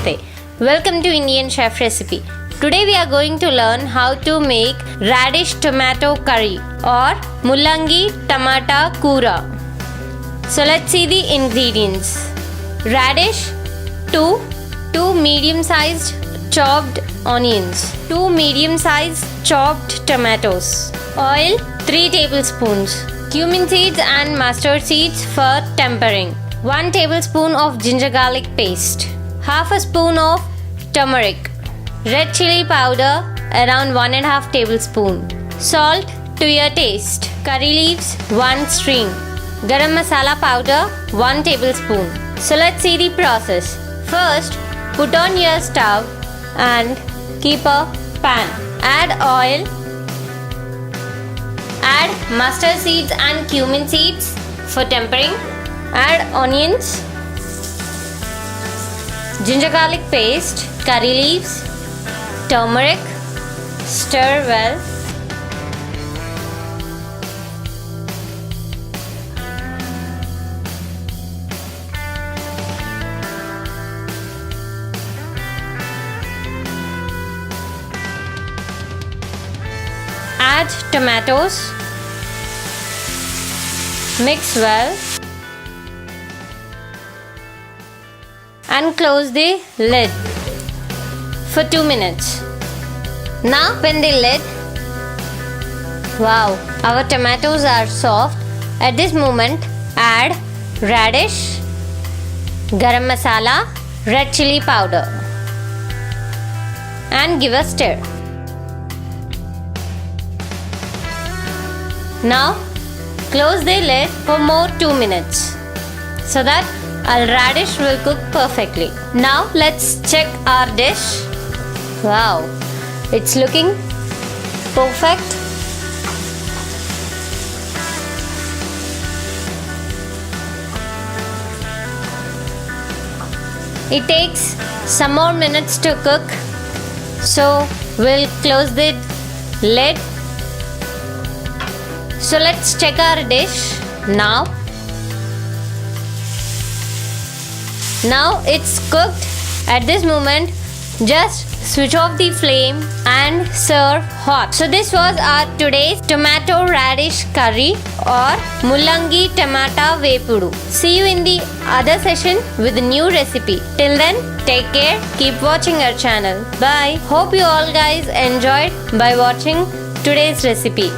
Namaste. Welcome to Indian Chef Recipe. Today we are going to learn how to make radish tomato curry or Mullangi tomato Kura. So let's see the ingredients. Radish 2 medium-sized chopped onions, 2 medium-sized chopped tomatoes, oil 3 tablespoons, cumin seeds and mustard seeds for tempering, 1 tablespoon of ginger garlic paste, half a spoon of turmeric, red chilli powder around 1.5 tablespoon, salt to your taste, curry leaves 1 string, garam masala powder 1 tablespoon. So let's see the process. First, put on your stove and keep a pan. Add oil, add mustard seeds and cumin seeds for tempering, add onions, ginger garlic paste, curry leaves, turmeric, stir well. Add tomatoes, mix well and close the lid for 2 minutes. Now open the lid. Wow, our tomatoes are soft. At this moment add radish, garam masala, red chilli powder and give a stir. Now close the lid for more 2 minutes so that our radish will cook perfectly. Now let's check our dish. Wow, it's looking perfect. It takes some more minutes to cook, so we'll close the lid. So let's check our dish now. Now it's cooked. At this moment, just switch off the flame and serve hot. So this was our today's tomato radish curry or Mullangi tomato vepudu. See you in the other session with a new recipe. Till then, take care. Keep watching our channel. Bye. Hope you all guys enjoyed by watching today's recipe.